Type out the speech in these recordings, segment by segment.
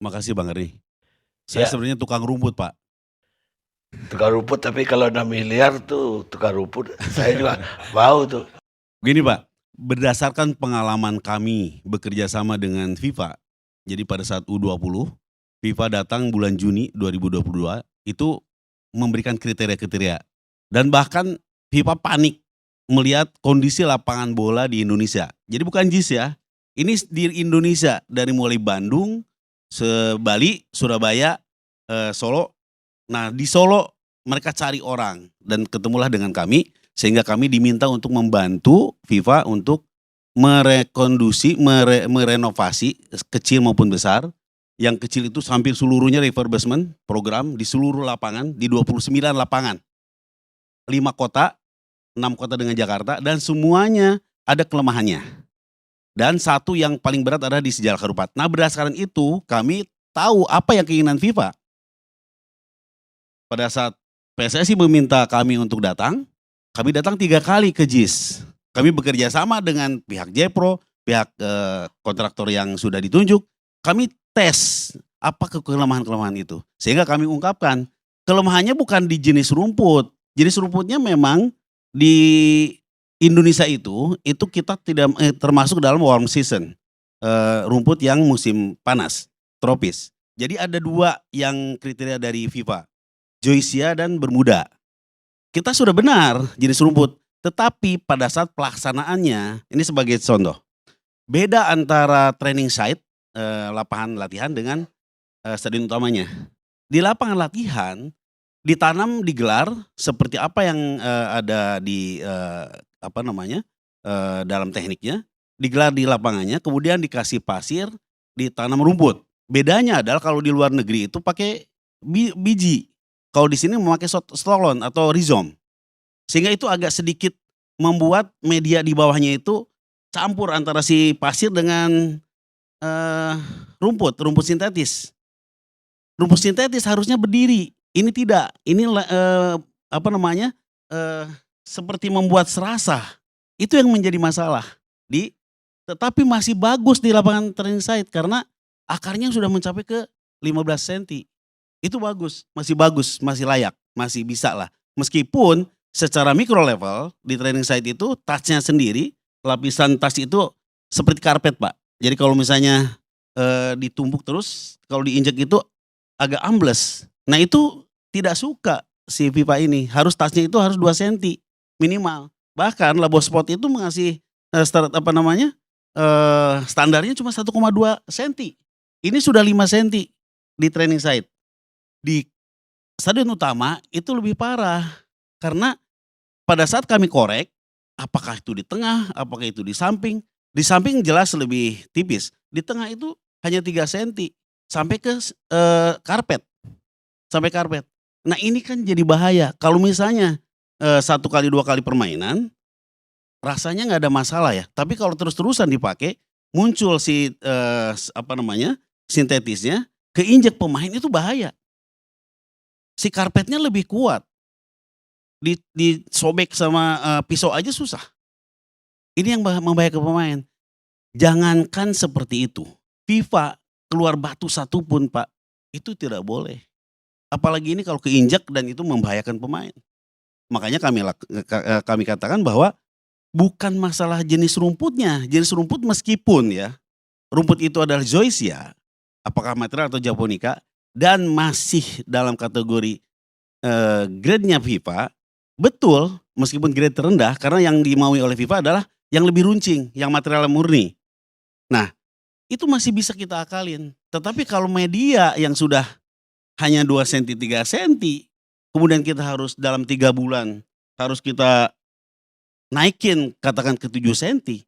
Makasih Bang Erni. Saya Ya, sebenarnya tukang rumput, Pak. tukar rumput tapi kalau 6 miliar tuh tukar rumput saya juga mau tuh. Begini Pak, berdasarkan pengalaman kami bekerja sama dengan FIFA, jadi pada saat U20, FIFA datang bulan Juni 2022, itu memberikan kriteria-kriteria. Dan bahkan FIFA panik melihat kondisi lapangan bola di Indonesia. Jadi bukan JIS ya, ini di Indonesia dari mulai Bandung, Bali, Surabaya, Solo. Nah di Solo mereka cari orang dan ketemulah dengan kami sehingga kami diminta untuk membantu FIFA untuk merenovasi kecil maupun besar. Yang kecil itu hampir seluruhnya refurbishment program di seluruh lapangan, di 29 lapangan. 5 kota, 6 kota dengan Jakarta dan semuanya ada kelemahannya. Dan satu yang paling berat adalah di Sejalak Harupat. Nah berdasarkan itu kami tahu apa yang keinginan FIFA. Pada saat PSSI meminta kami untuk datang, kami datang 3 kali ke JIS. Kami bekerja sama dengan pihak Jepro, pihak kontraktor yang sudah ditunjuk. Kami tes apa kelemahan-kelemahan itu. Sehingga kami ungkapkan, kelemahannya bukan di jenis rumput. Jenis rumputnya memang di Indonesia itu kita tidak termasuk dalam warm season. Rumput yang musim panas, tropis. Jadi ada 2 yang kriteria dari FIFA. Joycia dan Bermuda. Kita sudah benar jenis rumput, tetapi pada saat pelaksanaannya, ini sebagai contoh, beda antara training site, lapangan latihan dengan stadion utamanya. Di lapangan latihan, ditanam, digelar seperti apa yang ada di dalam tekniknya, digelar di lapangannya, kemudian dikasih pasir, ditanam rumput. Bedanya adalah kalau di luar negeri itu pakai biji. Kalau di sini memakai stolon atau rhizome. Sehingga itu agak sedikit membuat media di bawahnya itu campur antara si pasir dengan rumput sintetis. Rumput sintetis harusnya berdiri, ini tidak. Ini seperti membuat serasah. Itu yang menjadi masalah. Tetapi masih bagus di lapangan training site karena akarnya sudah mencapai ke 15 cm. Itu bagus, masih layak, masih bisa lah. Meskipun secara mikro level di training site itu touch-nya sendiri, lapisan touch itu seperti karpet Pak. Jadi kalau misalnya ditumbuk terus, kalau diinjek itu agak ambles. Nah itu tidak suka si FIFA ini, harus touch-nya itu harus 2 cm minimal. Bahkan Labosport itu mengasih standarnya cuma 1,2 cm. Ini sudah 5 cm di training site. Di stadion utama itu lebih parah karena pada saat kami korek, apakah itu di tengah, apakah itu di samping jelas lebih tipis, di tengah itu hanya 3 cm sampai ke karpet. Nah ini kan jadi bahaya kalau misalnya 1 kali 2 kali permainan rasanya nggak ada masalah ya, tapi kalau terus-terusan dipakai muncul si sintetisnya, keinjek pemain itu bahaya. Si karpetnya lebih kuat, disobek sama pisau aja susah. Ini yang membahayakan pemain. Jangankan seperti itu, FIFA keluar batu satu pun Pak, itu tidak boleh. Apalagi ini kalau keinjak dan itu membahayakan pemain. Makanya kami katakan bahwa bukan masalah jenis rumputnya. Jenis rumput meskipun ya, rumput itu adalah Joycia, apakah material atau Japonica, dan masih dalam kategori grade-nya FIFA, betul meskipun grade terendah karena yang dimaui oleh FIFA adalah yang lebih runcing, yang material murni. Nah itu masih bisa kita akalin, tetapi kalau media yang sudah hanya 2 cm 3 cm, kemudian kita harus dalam 3 bulan harus kita naikin katakan ke 7 cm,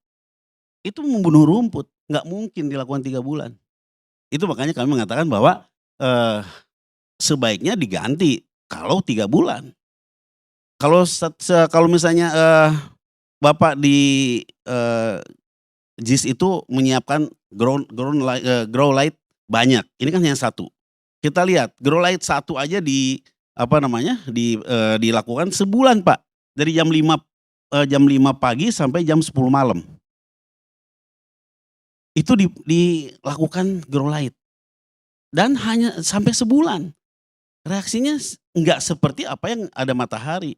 itu membunuh rumput, nggak mungkin dilakukan 3 bulan. Itu makanya kami mengatakan bahwa sebaiknya diganti kalau 3 bulan. Kalau misalnya Bapak di JIS itu menyiapkan grow light banyak, ini kan yang 1. Kita lihat grow light 1 aja dilakukan sebulan Pak, dari jam 5 pagi sampai jam 10 malam. Itu dilakukan grow light. dan hanya sampai sebulan. Reaksinya nggak seperti apa yang ada matahari.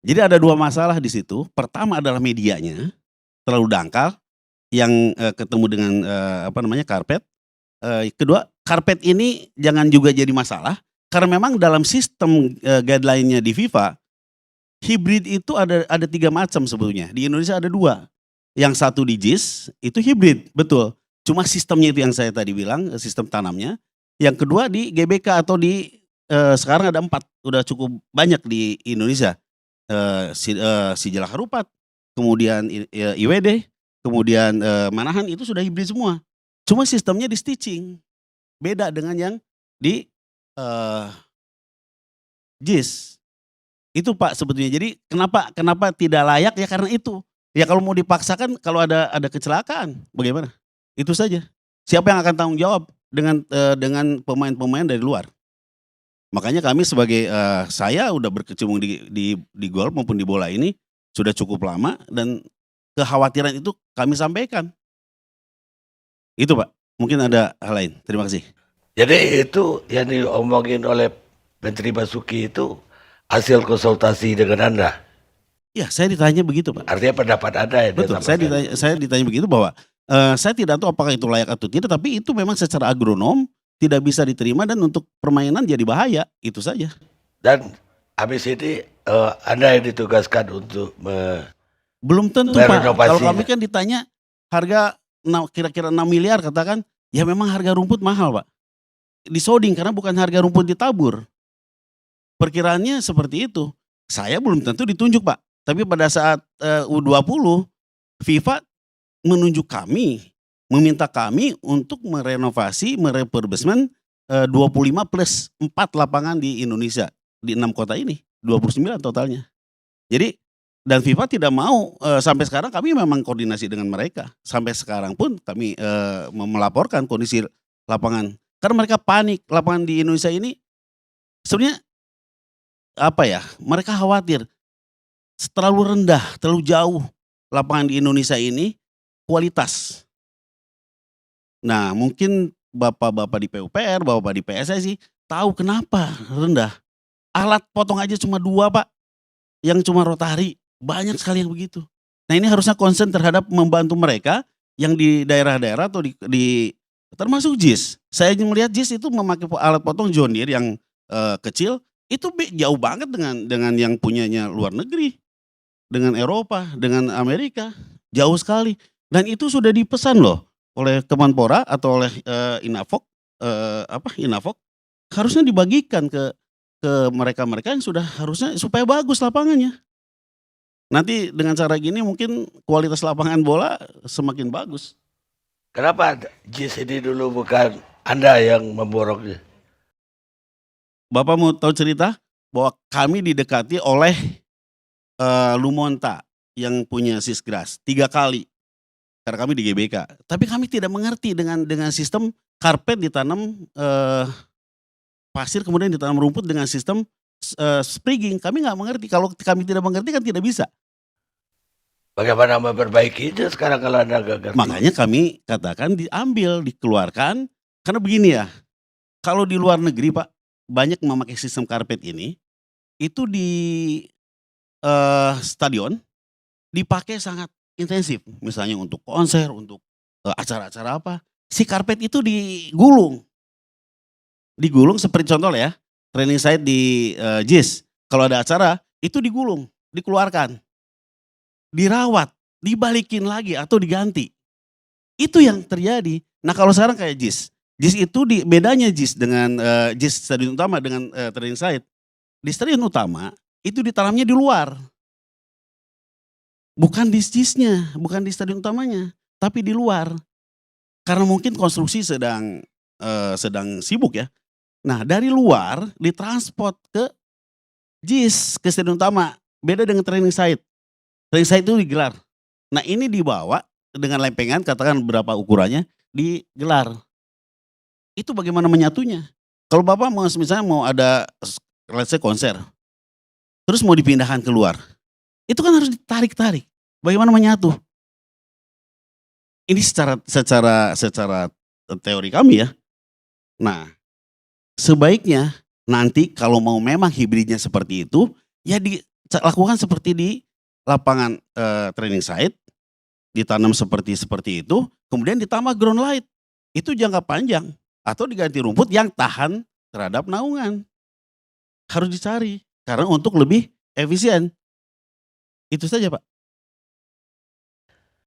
Jadi ada 2 masalah di situ. Pertama adalah medianya, terlalu dangkal yang, ketemu dengan, apa namanya, karpet. Kedua, karpet ini jangan juga jadi masalah, karena memang dalam sistem, guideline-nya di FIFA, hibrid itu ada 3 macam sebetulnya. Di Indonesia ada 2. Yang satu di JIS itu hibrid, betul. Cuma sistemnya itu yang saya tadi bilang, sistem tanamnya. Yang kedua di GBK atau di, sekarang ada 4, udah cukup banyak di Indonesia. Sijalak Harupat, kemudian IWD, kemudian, Manahan itu sudah hibrid semua. Cuma sistemnya di stitching, beda dengan yang di, eee, JIS. Itu Pak sebetulnya. Jadi kenapa tidak layak ya karena itu. Ya kalau mau dipaksakan kalau ada kecelakaan bagaimana? Itu saja. Siapa yang akan tanggung jawab dengan pemain-pemain dari luar? Makanya kami sebagai, saya udah berkecimpung di golf maupun di bola ini sudah cukup lama dan kekhawatiran itu kami sampaikan. Itu Pak, mungkin ada hal lain. Terima kasih. Jadi itu yang diomongin oleh Menteri Basuki itu hasil konsultasi dengan Anda? Ya saya ditanya begitu Pak. Artinya pendapat Anda ya? Betul, saya ditanya begitu bahwa, saya tidak tahu apakah itu layak atau tidak, tapi itu memang secara agronom tidak bisa diterima dan untuk permainan jadi bahaya, itu saja. Dan habis ini Anda yang ditugaskan untuk Belum tentu Pak, kalau merenovasinya. kami kan ditanya harga kira-kira 6 miliar katakan, ya memang harga rumput mahal Pak. Disoding karena bukan harga rumput ditabur. Perkiraannya seperti itu. Saya belum tentu ditunjuk Pak, tapi pada saat, U20 FIFA menunjuk kami, meminta kami untuk merenovasi, merefurbishment, 25 plus 4 lapangan di Indonesia, di 6 kota ini, 29 totalnya. Jadi dan FIFA tidak mau, sampai sekarang kami memang koordinasi dengan mereka. Sampai sekarang pun kami, melaporkan kondisi lapangan. Karena mereka panik, lapangan di Indonesia ini sebenarnya apa ya, mereka khawatir terlalu rendah, terlalu jauh lapangan di Indonesia ini kualitas. Nah mungkin bapak-bapak di PUPR, bapak-bapak di PSSI tahu kenapa rendah. Alat potong aja cuma 2 Pak, yang cuma rotari, banyak sekali yang begitu. Nah ini harusnya concern terhadap membantu mereka yang di daerah-daerah atau di termasuk JIS. Saya melihat JIS itu memakai alat potong John Deere yang, kecil, itu jauh banget dengan yang punyanya luar negeri, dengan Eropa, dengan Amerika, jauh sekali. Dan itu sudah dipesan loh oleh Kemenpora atau oleh, Inafok, harusnya dibagikan ke mereka-mereka yang sudah harusnya supaya bagus lapangannya. Nanti dengan cara gini mungkin kualitas lapangan bola semakin bagus. Kenapa JIS ini dulu bukan Anda yang memboroknya? Bapak mau tahu cerita bahwa kami didekati oleh, Lumonta yang punya Sisgras 3 kali, karena kami di GBK. Tapi kami tidak mengerti dengan sistem karpet ditanam, pasir kemudian ditanam rumput dengan sistem, sprigging. Kami nggak mengerti, kalau kami tidak mengerti kan tidak bisa. Bagaimana memperbaikinya sekarang kalau Anda nggak ngerti? Makanya kami katakan diambil, dikeluarkan, karena begini ya, kalau di luar negeri Pak, banyak memakai sistem karpet ini, itu di, stadion, dipakai sangat intensif. Misalnya untuk konser, untuk, acara-acara apa, si karpet itu digulung. Digulung seperti contoh ya, training site di, JIS, kalau ada acara, itu digulung, dikeluarkan, dirawat, dibalikin lagi atau diganti. Itu yang terjadi. Nah kalau sekarang kayak JIS. JIS itu bedanya JIS dengan, JIS stadion utama dengan, training site. Di stadion utama, itu ditanamnya di luar. Bukan di JIS-nya, bukan di stadion utamanya, tapi di luar. Karena mungkin konstruksi sedang sibuk ya. Nah dari luar ditransport ke JIS, ke stadion utama. Beda dengan training site. Training site itu digelar. Nah ini dibawa dengan lempengan, katakan berapa ukurannya, digelar. Itu bagaimana menyatunya? Kalau Bapak mau misalnya mau ada let's say konser, terus mau dipindahkan keluar, itu kan harus ditarik-tarik. Bagaimana menyatu? Ini secara teori kami ya. Nah sebaiknya nanti kalau mau memang hibridnya seperti itu, ya lakukan seperti di lapangan training site, ditanam seperti itu, kemudian ditambah ground light. Itu jangka panjang atau diganti rumput yang tahan terhadap naungan. Harus dicari karena untuk lebih efisien. Itu saja, Pak.